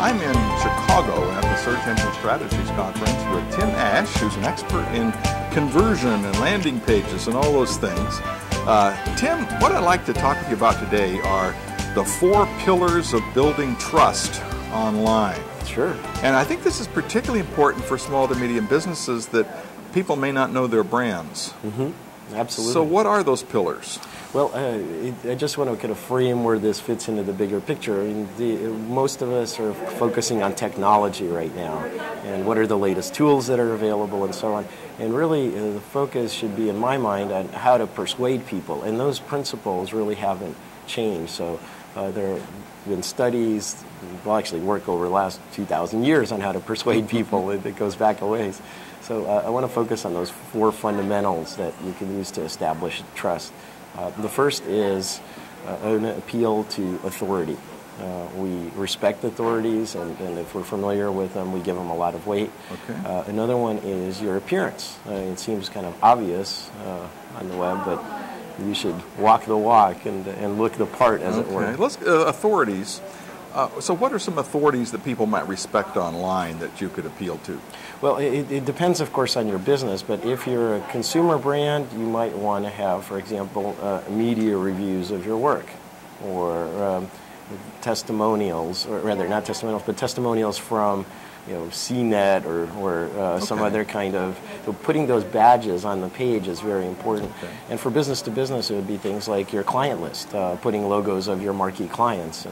I'm in Chicago at the Search Engine Strategies Conference with Tim Ash, who's an expert in conversion and landing pages and all those things. Tim, what I'd like to talk to you about today are the 4 pillars of building trust online. Sure. And I think this is particularly important for small to medium businesses that people may not know their brands. Absolutely. So what are those pillars? Well, I just want to kind of frame where this fits into the bigger picture. I mean, most of us are focusing on technology right now, and what are the latest tools that are available and so on. And really, the focus should be, in my mind, on how to persuade people. And those principles really haven't changed. So there have been studies, well, actually work over the last 2,000 years on how to persuade people. It goes back a ways. So I want to focus on those 4 fundamentals that you can use to establish trust. The first is an appeal to authority. We respect authorities, and if we're familiar with them, we give them a lot of weight. Okay. Another one is your appearance. It seems kind of obvious on the web, but you should walk the walk and look the part, as it were. Let's authorities. So what are some authorities that people might respect online that you could appeal to? Well, it depends, of course, on your business, but if you're a consumer brand, you might want to have, for example, media reviews of your work, or testimonials, or rather, not testimonials, but testimonials from, CNET or some other kind of, putting those badges on the page is very important. Okay. And for business to business, it would be things like your client list, putting logos of your marquee clients.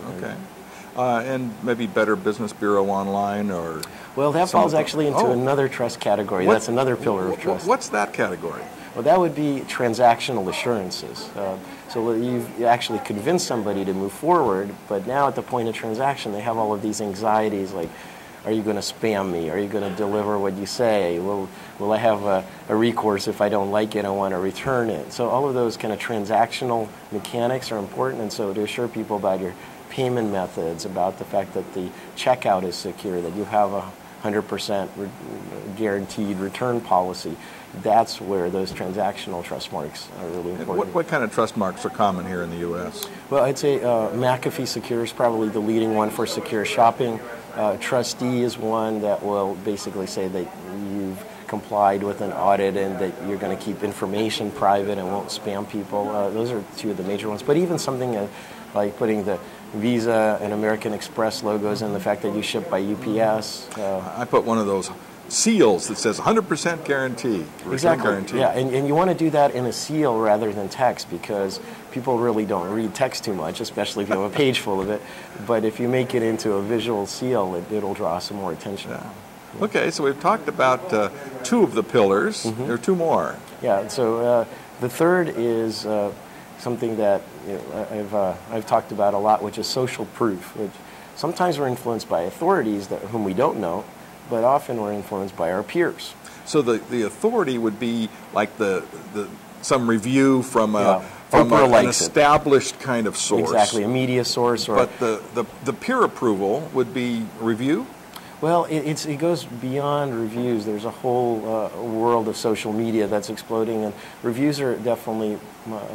And maybe Better Business Bureau online, or... Well, that falls actually into another trust category. That's another pillar of trust. What's that category? Well, that would be transactional assurances. So you've actually convinced somebody to move forward, but now at the point of transaction, they have all of these anxieties like, are you going to spam me? Are you going to deliver what you say? Will I have a recourse if I don't like it? I want to return it. So all of those kind of transactional mechanics are important, and so to assure people about your payment methods, about the fact that the checkout is secure, that you have a 100% guaranteed return policy, that's where those transactional trust marks are really important. What kind of trust marks are common here in the U.S.? Well, I'd say McAfee Secure is probably the leading one for secure shopping. TRUSTe is one that will basically say that you've complied with an audit and that you're going to keep information private and won't spam people. Those are 2 of the major ones. But even something like putting the Visa and American Express logos and the fact that you ship by UPS. I put one of those seals that says 100% guarantee. Exactly. Guarantee. Yeah, and you want to do that in a seal rather than text, because people really don't read text too much, especially if you have a page full of it. But if you make it into a visual seal, it'll draw some more attention. Yeah. Okay, so we've talked about 2 of the pillars. There are 2 more. Yeah, so the third is something that I've talked about a lot, which is social proof. Which sometimes we're influenced by authorities whom we don't know, but often we're influenced by our peers. So the authority would be like some review from an established kind of source. Exactly, a media source. But the peer approval would be review? Well, it goes beyond reviews. There's a whole world of social media that's exploding, and reviews are definitely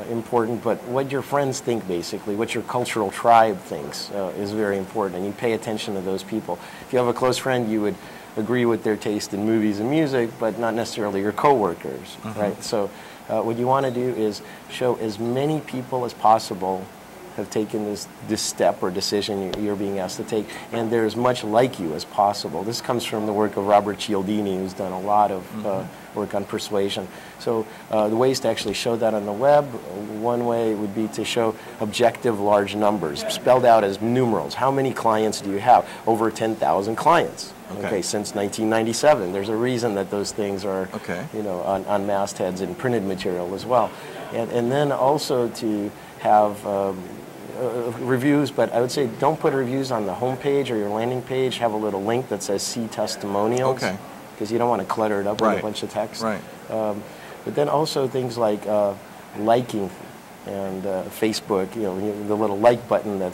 important, but what your friends think, basically, what your cultural tribe thinks is very important, and you pay attention to those people. If you have a close friend, you would agree with their taste in movies and music, but not necessarily your coworkers, right? So what you want to do is show as many people as possible have taken this step or decision you're being asked to take, and they're as much like you as possible. This comes from the work of Robert Cialdini, who's done a lot of work on persuasion. So the ways to actually show that on the web, one way would be to show objective large numbers, spelled out as numerals. How many clients do you have? Over 10,000 clients. Okay, since 1997. There's a reason that those things are, on mastheads and printed material as well. And then also to have reviews, but I would say don't put reviews on the home page or your landing page. Have a little link that says "See Testimonials," because you don't want to clutter it up with a bunch of text. Right. But then also things like liking and Facebook. The little like button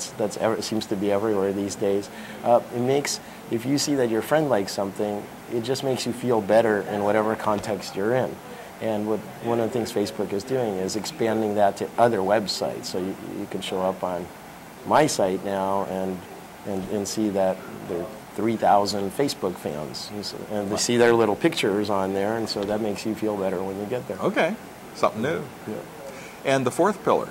seems to be everywhere these days. It makes, if you see that your friend likes something, it just makes you feel better in whatever context you're in. And one of the things Facebook is doing is expanding that to other websites. So you can show up on my site now, and and see that there are 3,000 Facebook fans, and they see their little pictures on there, and so that makes you feel better when you get there. Okay, something new. Yeah. And the fourth pillar?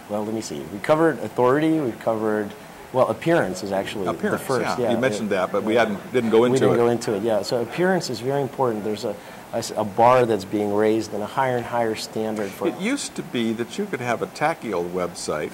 Well, let me see. We covered authority. We covered, well, appearance is actually the first. Yeah. You mentioned that, but we didn't go into it. We didn't go into it, yeah. So appearance is very important. There's a bar that's being raised and a higher and higher standard for. It used to be that you could have a tacky old website,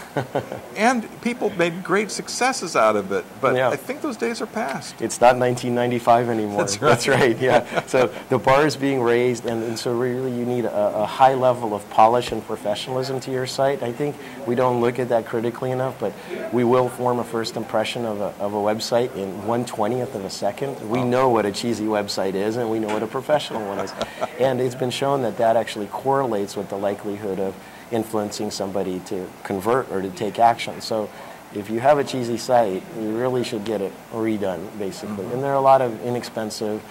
and people made great successes out of it, but I think those days are past. It's not 1995 anymore. That's right. That's right, yeah. So the bar is being raised, and so really you need a high level of polish and professionalism to your site. I think we don't look at that critically enough, but we will form a first impression of a website in 1/20th of a second. We know what a cheesy website is, and we know what a professional one is. And it's been shown that that actually correlates with the likelihood of influencing somebody to convert or to take action. So if you have a cheesy site, you really should get it redone, basically. And there are a lot of inexpensive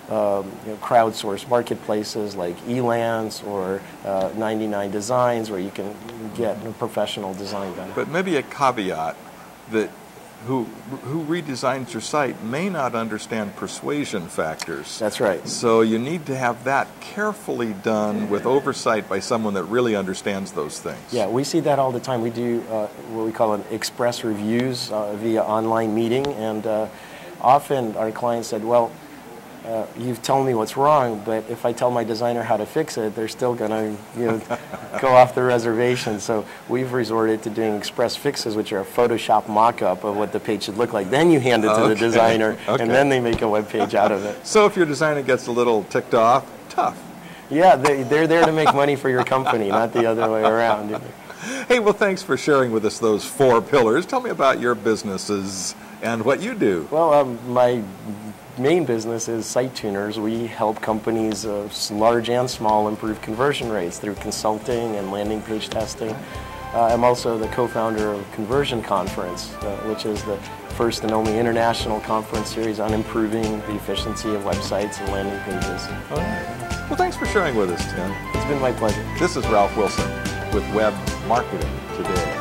crowdsourced marketplaces like Elance or 99 Designs where you can get a professional design done. But maybe a caveat that who redesigns your site may not understand persuasion factors. That's right. So you need to have that carefully done with oversight by someone that really understands those things. Yeah, we see that all the time. We do what we call an express reviews via online meeting, and often our clients said, well, you've told me what's wrong, but if I tell my designer how to fix it, they're still going to go off the reservation. So we've resorted to doing express fixes, which are a Photoshop mock-up of what the page should look like. Then you hand it to the designer, and then they make a web page out of it. So if your designer gets a little ticked off, tough. Yeah, they're there to make money for your company, not the other way around. Hey, well, thanks for sharing with us those 4 pillars. Tell me about your businesses and what you do. Well, my main business is SiteTuners. We help companies, large and small, improve conversion rates through consulting and landing page testing. I'm also the co-founder of Conversion Conference, which is the first and only international conference series on improving the efficiency of websites and landing pages. All right. Well, thanks for sharing with us, Tim. It's been my pleasure. This is Ralph Wilson with Web Marketing Today.